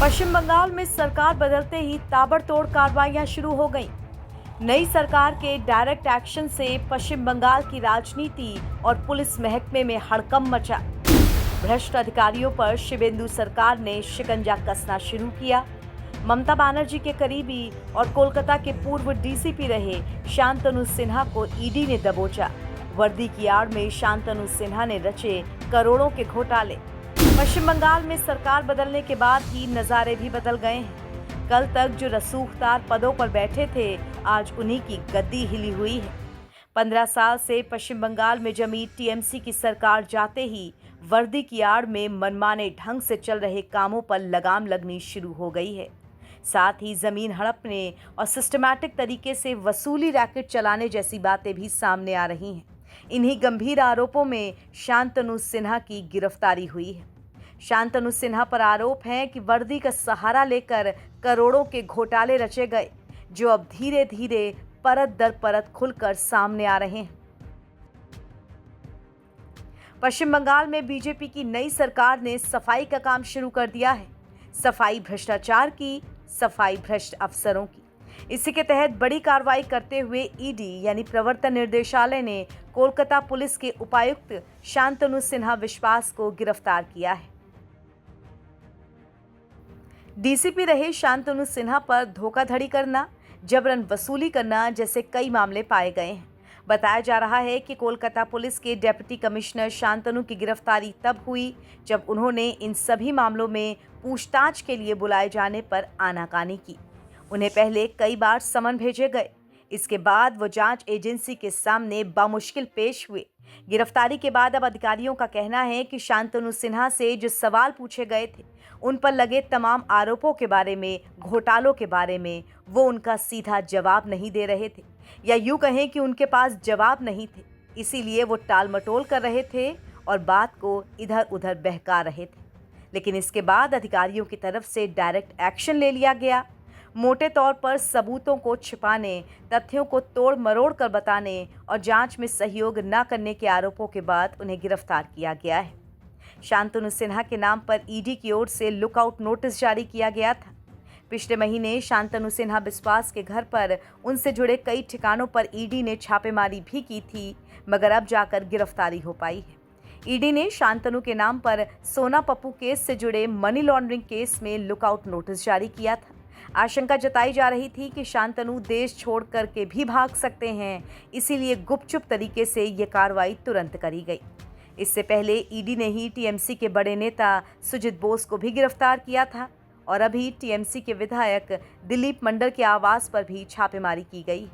पश्चिम बंगाल में सरकार बदलते ही ताबड़तोड़ कार्रवाइयां शुरू हो गईं। नई सरकार के डायरेक्ट एक्शन से पश्चिम बंगाल की राजनीति और पुलिस महकमे में हड़कंप मचा। भ्रष्ट अधिकारियों पर शिवेंदु सरकार ने शिकंजा कसना शुरू किया। ममता बनर्जी के करीबी और कोलकाता के पूर्व डीसीपी रहे शांतनु सिन्हा को ईडी ने दबोचा। वर्दी की आड़ में शांतनु सिन्हा ने रचे करोड़ों के घोटाले। पश्चिम बंगाल में सरकार बदलने के बाद ही नज़ारे भी बदल गए हैं। कल तक जो रसूखदार पदों पर बैठे थे, आज उन्हीं की गद्दी हिली हुई है। 15 साल से पश्चिम बंगाल में जमी टीएमसी की सरकार जाते ही वर्दी की आड़ में मनमाने ढंग से चल रहे कामों पर लगाम लगनी शुरू हो गई है। साथ ही जमीन हड़पने और सिस्टमैटिक तरीके से वसूली रैकेट चलाने जैसी बातें भी सामने आ रही हैं। इन्हीं गंभीर आरोपों में शांतनु सिन्हा की गिरफ्तारी हुई है। शांतनु सिन्हा पर आरोप है कि वर्दी का सहारा लेकर करोड़ों के घोटाले रचे गए, जो अब धीरे धीरे परत दर परत खुलकर सामने आ रहे हैं। पश्चिम बंगाल में बीजेपी की नई सरकार ने सफाई का काम शुरू कर दिया है। सफाई भ्रष्टाचार की, सफाई भ्रष्ट अफसरों की। इसी के तहत बड़ी कार्रवाई करते हुए ईडी यानी प्रवर्तन निर्देशालय ने कोलकाता पुलिस के उपायुक्त शांतनु सिन्हा विश्वास को गिरफ्तार किया है। डीसीपी रहे शांतनु सिन्हा पर धोखाधड़ी करना, जबरन वसूली करना जैसे कई मामले पाए गए हैं। बताया जा रहा है कि कोलकाता पुलिस के डिप्टी कमिश्नर शांतनु की गिरफ्तारी तब हुई जब उन्होंने इन सभी मामलों में पूछताछ के लिए बुलाए जाने पर आनाकानी की। उन्हें पहले कई बार समन भेजे गए। इसके बाद वो जांच एजेंसी के सामने बामुश्किल पेश हुए। गिरफ्तारी के बाद अब अधिकारियों का कहना है कि शांतनु सिन्हा से जो सवाल पूछे गए थे, उन पर लगे तमाम आरोपों के बारे में, घोटालों के बारे में वो उनका सीधा जवाब नहीं दे रहे थे, या यूं कहें कि उनके पास जवाब नहीं थे। इसीलिए वो टाल मटोल कर रहे थे और बात को इधर उधर बहका रहे थे। लेकिन इसके बाद अधिकारियों की तरफ से डायरेक्ट एक्शन ले लिया गया। मोटे तौर पर सबूतों को छिपाने, तथ्यों को तोड़ मरोड़ कर बताने और जांच में सहयोग न करने के आरोपों के बाद उन्हें गिरफ्तार किया गया है। शांतनु सिन्हा के नाम पर ईडी की ओर से लुकआउट नोटिस जारी किया गया था। पिछले महीने शांतनु सिन्हा बिस्वास के घर पर उनसे जुड़े कई ठिकानों पर ईडी ने छापेमारी भी की थी, मगर अब जाकर गिरफ्तारी हो पाई है। ईडी ने शांतनु के नाम पर सोना पप्पू केस से जुड़े मनी लॉन्ड्रिंग केस में लुकआउट नोटिस जारी किया था। आशंका जताई जा रही थी कि शांतनु देश छोड़ करके भी भाग सकते हैं, इसीलिए गुपचुप तरीके से ये कार्रवाई तुरंत करी गई। इससे पहले ईडी ने ही टीएमसी के बड़े नेता सुजित बोस को भी गिरफ्तार किया था और अभी टीएमसी के विधायक दिलीप मंडल के आवास पर भी छापेमारी की गई।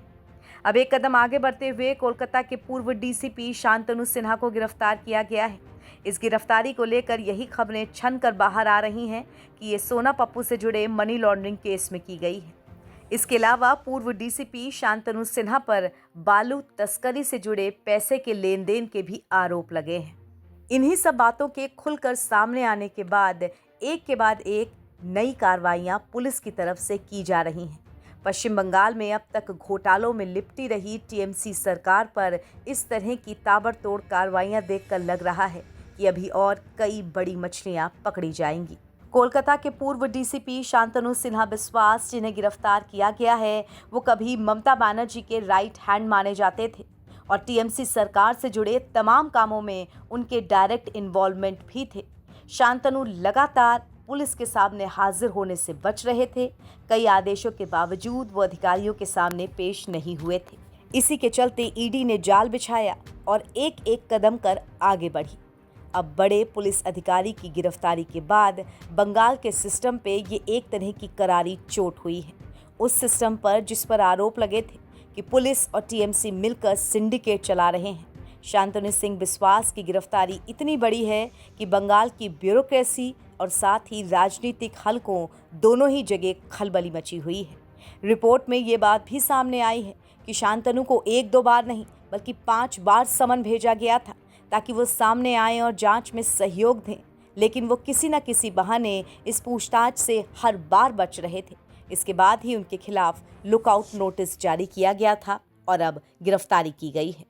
अब एक कदम आगे बढ़ते हुए कोलकाता के पूर्व डीसीपी शांतनु सिन्हा को गिरफ्तार किया गया है। इस गिरफ्तारी को लेकर यही खबरें छन कर बाहर आ रही हैं कि ये सोना पप्पू से जुड़े मनी लॉन्ड्रिंग केस में की गई है। इसके अलावा पूर्व डीसीपी शांतनु सिन्हा पर बालू तस्करी से जुड़े पैसे के लेन देन के भी आरोप लगे हैं। इन्हीं सब बातों के खुलकर सामने आने के बाद एक के बाद एक नई कार्रवाइयां पुलिस की तरफ से की जा रही हैं। पश्चिम बंगाल में अब तक घोटालों में लिपटी रही टीएमसी सरकार पर इस तरह की ताबड़तोड़ कार्रवाइयां देखकर लग रहा है कि अभी और कई बड़ी मछलियां पकड़ी जाएंगी। कोलकाता के पूर्व डीसीपी शांतनु सिन्हा बिस्वास, जिन्हें गिरफ्तार किया गया है, वो कभी ममता बनर्जी के राइट हैंड माने जाते थे और टीएमसी सरकार से जुड़े तमाम कामों में उनके डायरेक्ट इन्वॉल्वमेंट भी थे। शांतनु लगातार पुलिस के सामने हाजिर होने से बच रहे थे। कई आदेशों के बावजूद वो अधिकारियों के सामने पेश नहीं हुए थे। इसी के चलते ईडी ने जाल बिछाया और एक एक कदम कर आगे बढ़ी। अब बड़े पुलिस अधिकारी की गिरफ्तारी के बाद बंगाल के सिस्टम पे ये एक तरह की करारी चोट हुई है। उस सिस्टम पर जिस पर आरोप लगे थे कि पुलिस और टीएमसी मिलकर सिंडिकेट चला रहे हैं। शांतनु सिंह बिस्वास की गिरफ्तारी इतनी बड़ी है कि बंगाल की ब्यूरोक्रेसी और साथ ही राजनीतिक हलकों दोनों ही जगह खलबली मची हुई है। रिपोर्ट में ये बात भी सामने आई है कि शांतनु को 1-2 बार नहीं बल्कि 5 बार समन भेजा गया था ताकि वो सामने आएं और जांच में सहयोग दें, लेकिन वो किसी न किसी बहाने इस पूछताछ से हर बार बच रहे थे। इसके बाद ही उनके खिलाफ लुकआउट नोटिस जारी किया गया था और अब गिरफ्तारी की गई है।